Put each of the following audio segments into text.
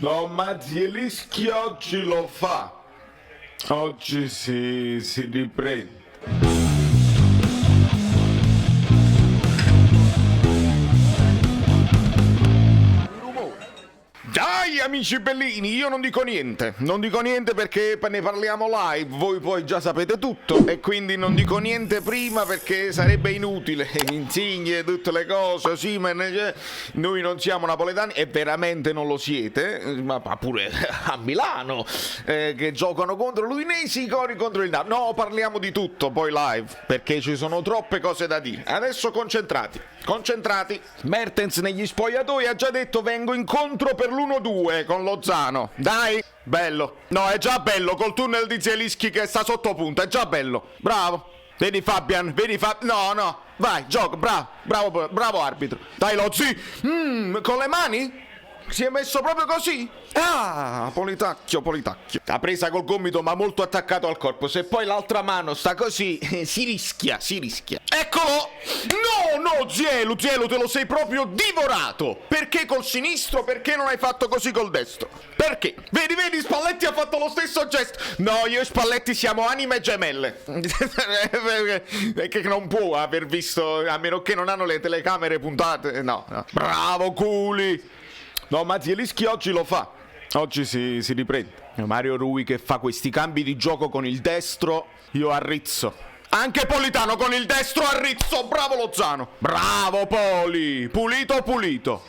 No, ma Zielinski oggi lo fa. Oggi si riprende. Dai amici bellini, io non dico niente perché ne parliamo live, voi poi già sapete tutto e quindi non dico niente prima perché sarebbe inutile, insigne tutte le cose, sì, ma noi non siamo napoletani e veramente non lo siete, ma pure a Milano che giocano contro l'Udinese, i cori contro il Napoli, no, parliamo di tutto poi live perché ci sono troppe cose da dire, adesso concentrati, Mertens negli spogliatoi ha già detto vengo incontro per l'1-2 con Lozano, dai, bello, no è già bello col tunnel di Zielinski che sta sotto punta, è già bello, bravo, vedi Fabian, no, vai, gioca, bravo arbitro, dai Lozzi, con le mani? Si è messo proprio così? Ah, Politacchio. Ha presa col gomito ma molto attaccato al corpo. Se poi l'altra mano sta così, si rischia. Eccolo! No, Zielu, te lo sei proprio divorato. Perché col sinistro? Perché non hai fatto così col destro? Perché? Vedi, Spalletti ha fatto lo stesso gesto. No, io e Spalletti siamo anime gemelle. Perché non può aver visto, a meno che non hanno le telecamere puntate. No. Bravo, Culi. No, ma Zielinski oggi lo fa. Oggi si riprende. Mario Rui che fa questi cambi di gioco con il destro, io arrizzo. Anche Politano con il destro arrizzo. Bravo Lozano. Bravo Poli. Pulito.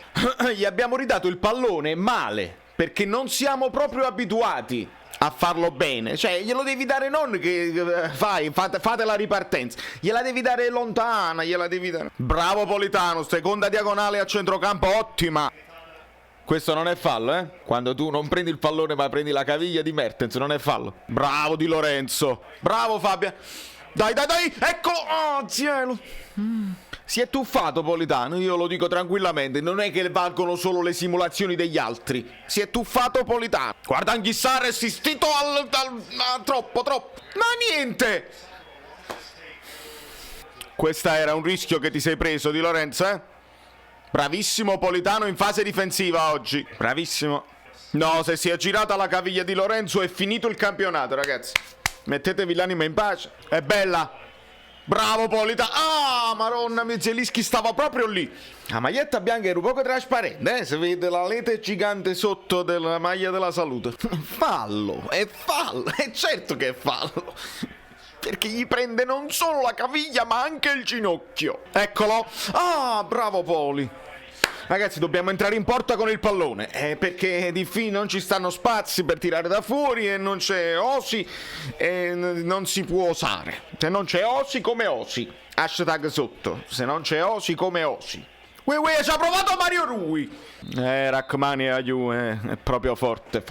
Gli abbiamo ridato il pallone male, perché non siamo proprio abituati a farlo bene, cioè glielo devi dare non che fate la ripartenza, gliela devi dare lontana, Bravo Politano, seconda diagonale a centrocampo ottima. Questo non è fallo, eh? Quando tu non prendi il pallone ma prendi la caviglia di Mertens, non è fallo. Bravo Di Lorenzo. Bravo Fabio. Dai, eccolo. Oh, cielo. Si è tuffato Politano, io lo dico tranquillamente. Non è che valgono solo le simulazioni degli altri. Si è tuffato Politano. Guarda Anghissà resistito troppo. Ma niente. Questo era un rischio che ti sei preso, Di Lorenzo, eh? Bravissimo Politano in fase difensiva oggi. Bravissimo. No, se si è girata la caviglia di Lorenzo è finito il campionato, ragazzi. Mettetevi l'anima in pace. È bella. Bravo Politano. Ah, maronna, Zielinski stava proprio lì. La maglietta bianca era un poco trasparente, eh? Si vede la lete gigante sotto della maglia della salute. Fallo. È certo che è fallo. Perché gli prende non solo la caviglia ma anche il ginocchio. Eccolo. Ah, bravo Poli. Ragazzi, dobbiamo entrare in porta con il pallone, perché di fine non ci stanno spazi per tirare da fuori e non c'è Osi e non si può osare. Se non c'è Osi come Osi. Hashtag sotto. Se non c'è Osi come Osi. Uè, ci ha provato Mario Rui. Rachmani aiù, è proprio forte.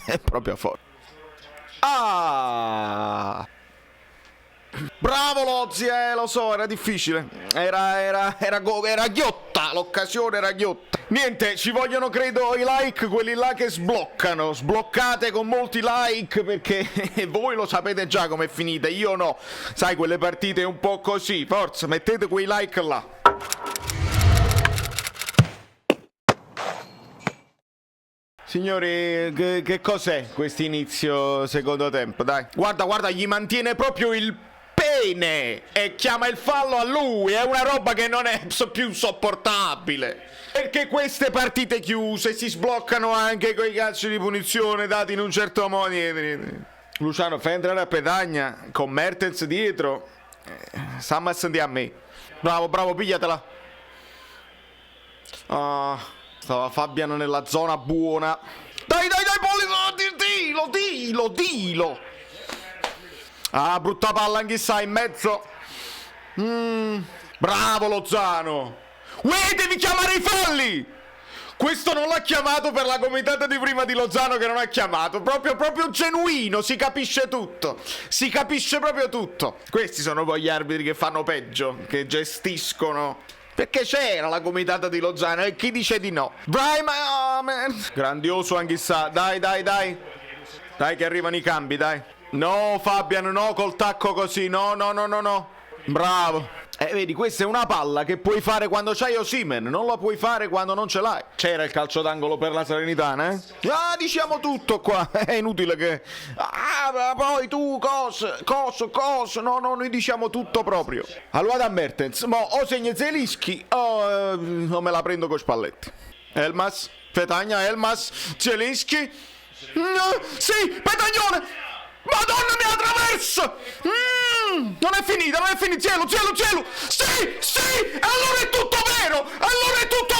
È proprio forte. Ah! Bravo Lozzi, lo so, era difficile. Era ghiotta, l'occasione era ghiotta. Niente, ci vogliono credo i like, quelli là che sbloccano. Sbloccate con molti like perché voi lo sapete già com'è finita, io no. Sai, quelle partite un po' così, forza, mettete quei like là. Signori, che cos'è questo inizio secondo tempo? Dai, guarda, gli mantiene proprio il pene e chiama il fallo a lui. È una roba che non è più sopportabile. Perché queste partite chiuse si sbloccano anche con i calci di punizione dati in un certo modo. Luciano, fai entrare a Petagna con Mertens dietro. Sammas di a me. Bravo, pigliatela. Stava Fabiano nella zona buona. Dai, Poli, dilo. Ah, brutta palla Anghissà in mezzo. Bravo Lozano. Uè, devi chiamare i falli. Questo non l'ha chiamato per la gomitata di prima di Lozano che non ha chiamato. Proprio genuino, si capisce tutto. Si capisce proprio tutto. Questi sono poi gli arbitri che fanno peggio, che gestiscono. Perché c'era la gomitata di Lozano e chi dice di no? Grandioso Anghissà. Dai. Dai che arrivano i cambi, dai. No Fabian, no col tacco così. No. Bravo. Vedi, questa è una palla che puoi fare quando c'hai Osimhen, non la puoi fare quando non ce l'hai. C'era il calcio d'angolo per la Salernitana, eh? Ah, diciamo tutto qua, è inutile che... Ah, ma poi tu, cos, no, noi diciamo tutto proprio. Allora da Mertens, mo o segna Zelinski o non me la prendo con Spalletti. Elmas, Petagna, Elmas, Zelinski... sì, Petagnone! Madonna mia, traverso! Non è finita, cielo! Sì! Allora è tutto vero! Allora è tutto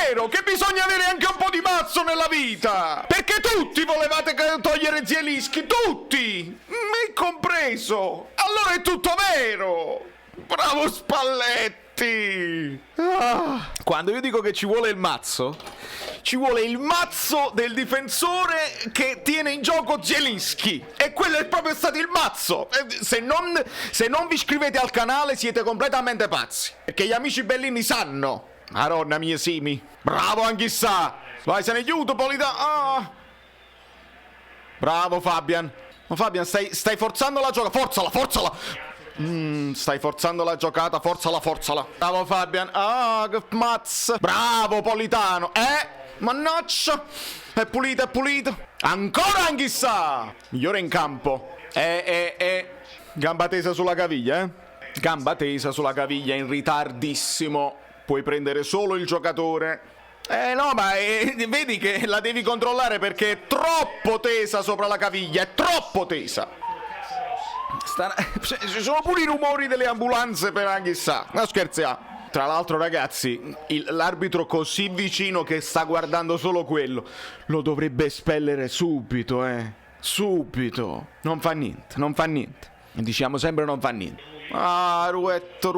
vero! Che bisogna avere anche un po' di mazzo nella vita! Perché tutti volevate togliere Zielinski, tutti! Me compreso! Allora è tutto vero! Bravo Spalletti! Quando io dico che ci vuole il mazzo del difensore che tiene in gioco Zielinski, e quello è proprio stato il mazzo. Se non vi iscrivete al canale siete completamente pazzi, perché gli amici bellini sanno. Maronna mia Simi, bravo Anghissà, vai, se ne chiudo Polita. Bravo Fabian. Ma Fabian, stai forzando la giocata, forzala. Stai forzando la giocata, forzala. Bravo Fabian. Che mazzo. Bravo Politano. Mannaggia. È pulito. Ancora Anghissà. Migliore in campo. Gamba tesa sulla caviglia, Gamba tesa sulla caviglia, in ritardissimo. Puoi prendere solo il giocatore. No, ma vedi che la devi controllare perché è troppo tesa sopra la caviglia. È troppo tesa. Ci sono pure i rumori delle ambulanze per Anghissà. Non scherziamo. Tra l'altro, ragazzi, l'arbitro così vicino che sta guardando solo quello lo dovrebbe espellere subito, subito. Non fa niente. Diciamo sempre non fa niente. Ruetto,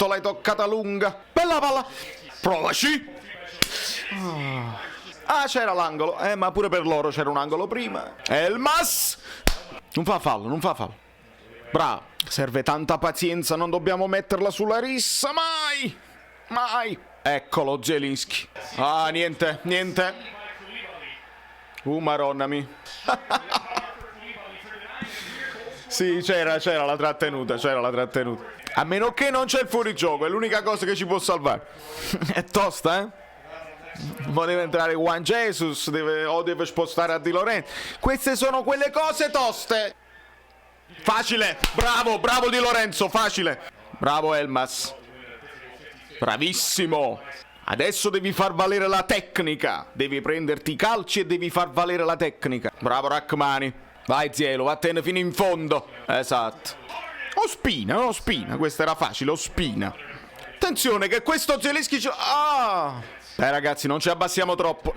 l'hai toccata lunga. Bella palla. Provaci. C'era l'angolo. Ma pure per loro c'era un angolo prima. Elmas. Non fa fallo. Bravo. Serve tanta pazienza, non dobbiamo metterla sulla rissa, mai. Eccolo Zielinski. Niente. Maronna mia. Sì, c'era la trattenuta. A meno che non c'è il fuorigioco, è l'unica cosa che ci può salvare. È tosta, Poi deve entrare Juan Jesus, deve spostare a Di Lorenzo. Queste sono quelle cose toste. Facile, bravo Di Lorenzo, facile. Bravo Elmas. Bravissimo. Adesso devi far valere la tecnica. Devi prenderti i calci e devi far valere la tecnica. Bravo Rachmani. Vai Zielo, vattene fino in fondo. Esatto. Ospina, questa era facile, Ospina. Attenzione che questo Zielinski ragazzi, non ci abbassiamo troppo.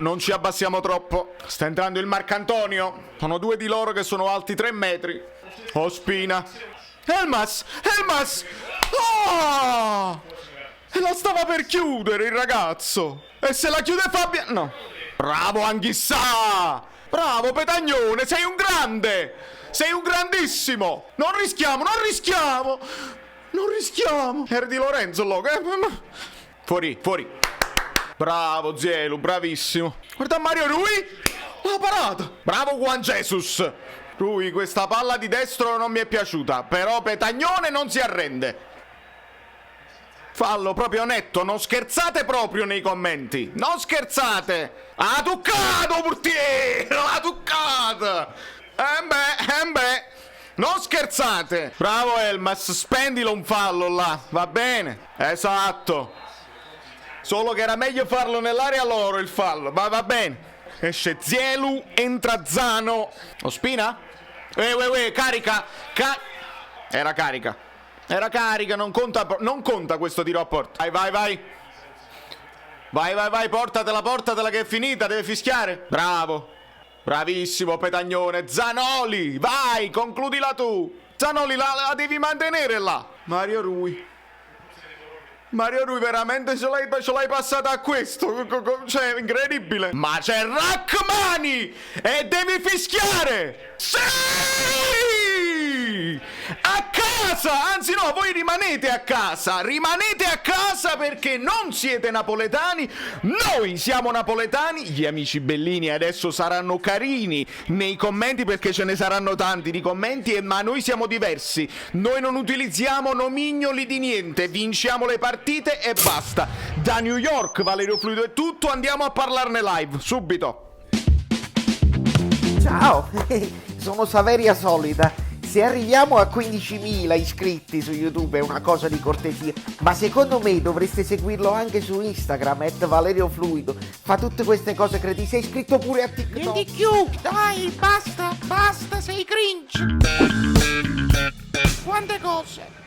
Sta entrando il Marcantonio. Sono due di loro che sono alti 3 metri. Ospina. Elmas. E la stava per chiudere il ragazzo. E se la chiude Fabian. No. Bravo Anghissà. Bravo Petagnone, sei un grande. Sei un grandissimo. Non rischiamo. Era Di Lorenzo logo. Fuori. Bravo Zielu, bravissimo. Guarda Mario Rui. La parata. Bravo Juan Jesus. Rui, questa palla di destro non mi è piaciuta, però Petagnone non si arrende. Fallo proprio netto, non scherzate proprio nei commenti. Non scherzate. Ha toccato portiere, l'ha toccata. Beh. Non scherzate. Bravo Elmas, spendilo un fallo là, va bene. Esatto. Solo che era meglio farlo nell'area loro il fallo, ma va bene. Esce Zielu, entra Zano. Ospina? Carica. Era carica, non conta questo tiro a porta. Vai. Vai, portatela che è finita, deve fischiare. Bravo. Bravissimo Petagnone. Zanoli, vai, concludila tu. Zanoli, la devi mantenere là. Mario Rui veramente ce l'hai passata a questo. Cioè, incredibile. Ma c'è Rachmani e devi fischiare. Sì! casa! Anzi no, voi rimanete a casa perché non siete napoletani, noi siamo napoletani. Gli amici bellini adesso saranno carini nei commenti perché ce ne saranno tanti di commenti, ma noi siamo diversi, noi non utilizziamo nomignoli di niente, vinciamo le partite e basta. Da New York, Valerio Fluido è tutto, andiamo a parlarne live, subito. Ciao, sono Saveria Solida. Se arriviamo a 15.000 iscritti su YouTube è una cosa di cortesia, ma secondo me dovreste seguirlo anche su Instagram, @ValerioFluido. Fa tutte queste cose cretine. Sei iscritto pure a TikTok. Niente più, dai, basta, sei cringe. Quante cose.